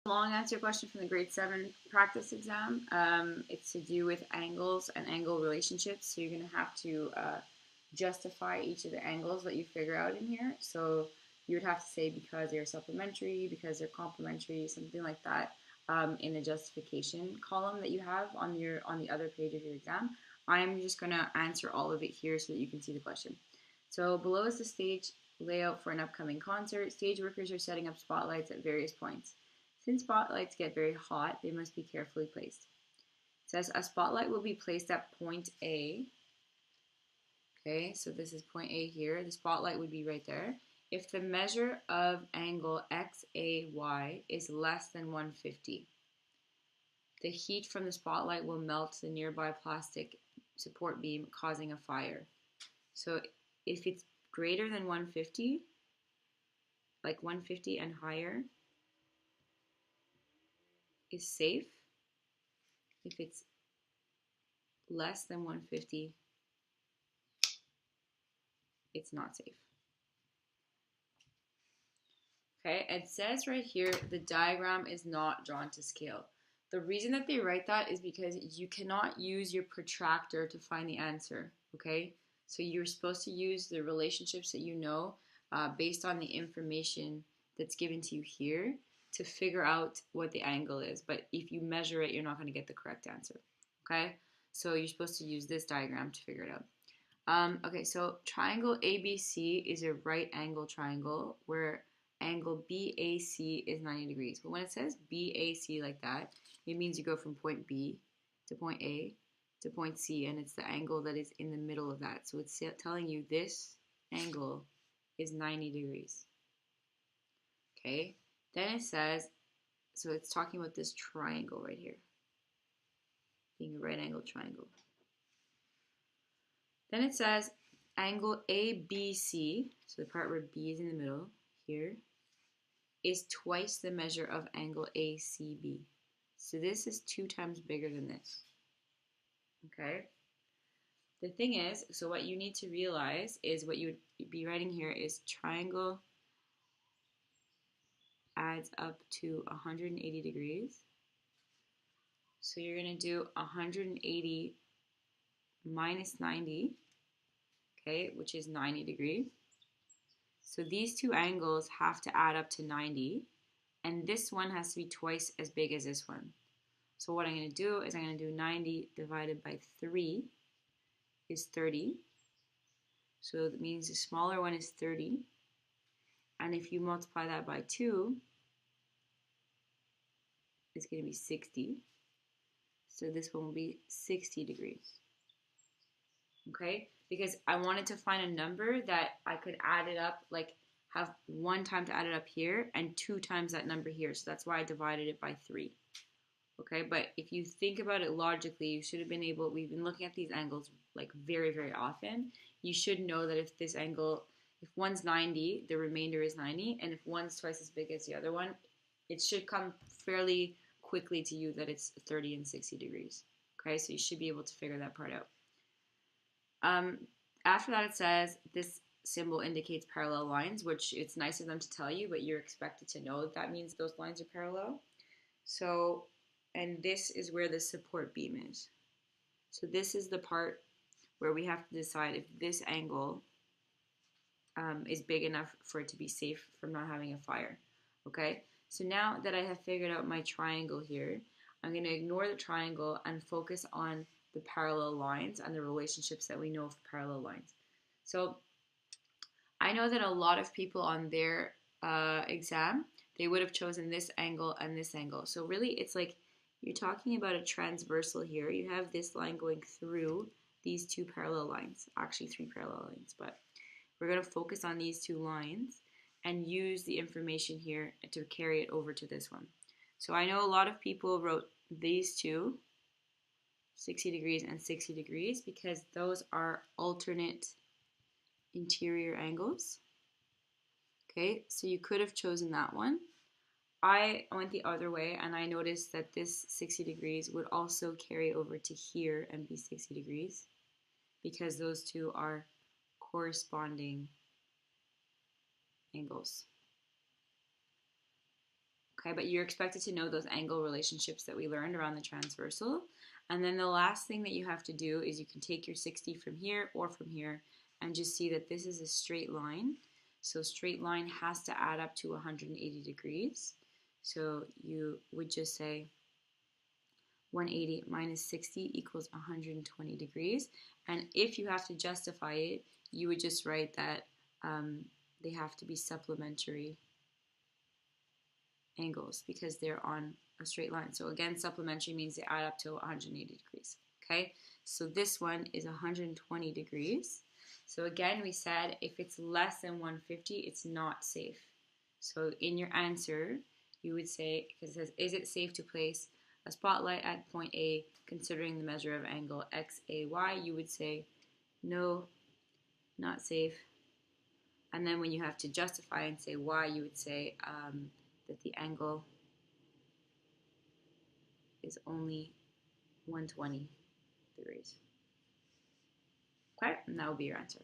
Long answer question from the grade 7 practice exam. It's to do with angles and angle relationships. So you're going to have to justify each of the angles that you figure out in here. So you would have to say because they're supplementary, because they're complementary, something like that, in the justification column that you have on the other page of your exam. I'm just going to answer all of it here so that you can see the question. So below is the stage layout for an upcoming concert. Stage workers are setting up spotlights at various points. Since spotlights get very hot, they must be carefully placed. It says a spotlight will be placed at point A. Okay, so this is point A here. The spotlight would be right there. If the measure of angle XAY is less than 150, the heat from the spotlight will melt the nearby plastic support beam, causing a fire. So if it's greater than 150, like 150 and higher, is safe. If it's less than 150, it's not safe. Okay, it says right here the diagram is not drawn to scale. The reason that they write that is because you cannot use your protractor to find the answer. Okay, so you're supposed to use the relationships that you know based on the information that's given to you here to figure out what the angle is. But if you measure it, you're not going to get the correct answer. Okay, so you're supposed to use this diagram to figure it out. Okay, so triangle ABC is a right angle triangle where angle BAC is 90 degrees. But when it says BAC like that, it means you go from point B to point A to point C, and it's the angle that is in the middle of that. So it's telling you this angle is 90 degrees. Okay, then it says, so it's talking about this triangle right here, being a right angle triangle. Then it says angle ABC, so the part where B is in the middle here, is twice the measure of angle ACB. So this is 2 times bigger than this. Okay? The thing is, so what you need to realize is what you would be writing here is triangle adds up to 180 degrees. So you're going to do 180 minus 90, okay, which is 90 degrees. So these two angles have to add up to 90, and this one has to be twice as big as this one. So what I'm going to do is I'm going to do 90 divided by 3 is 30. So that means the smaller one is 30. And if you multiply that by 2, it's going to be 60. So this one will be 60 degrees. Okay? Because I wanted to find a number that I could add it up, like have 1 time to add it up here and 2 times that number here. So that's why I divided it by 3. Okay, but if you think about it logically, you should have been able, we've been looking at these angles like very, very often. You should know that if this angle, if one's 90, the remainder is 90, and if one's twice as big as the other one, it should come fairly quickly to you that it's 30 and 60 degrees. Okay, so you should be able to figure that part out. After that, it says this symbol indicates parallel lines, which it's nice of them to tell you, but you're expected to know that means those lines are parallel. So, and this is where the support beam is. So this is the part where we have to decide if this angle is big enough for it to be safe from not having a fire. Okay, so now that I have figured out my triangle here, I'm going to ignore the triangle and focus on the parallel lines and the relationships that we know for parallel lines. So I know that a lot of people on their exam, they would have chosen this angle and this angle. So really it's like you're talking about a transversal here. You have this line going through these 2 parallel lines, actually 3 parallel lines, but we're going to focus on these 2 lines and use the information here to carry it over to this one. So I know a lot of people wrote these two, 60 degrees and 60 degrees, because those are alternate interior angles. Okay, so you could have chosen that one. I went the other way and I noticed that this 60 degrees would also carry over to here and be 60 degrees because those two are corresponding angles. Okay, but you're expected to know those angle relationships that we learned around the transversal. And then the last thing that you have to do is you can take your 60 from here or from here and just see that this is a straight line. So straight line has to add up to 180 degrees. So you would just say 180 minus 60 equals 120 degrees. And if you have to justify it, you would just write that they have to be supplementary angles because they're on a straight line. So again, supplementary means they add up to 180 degrees. Okay, so this one is 120 degrees. So again, we said if it's less than 150, it's not safe. So in your answer, you would say, because it says, is it safe to place a spotlight at point A considering the measure of angle XAY? You would say, no, not safe. And then when you have to justify and say why, you would say that the angle is only 120 degrees. Okay, and that will be your answer.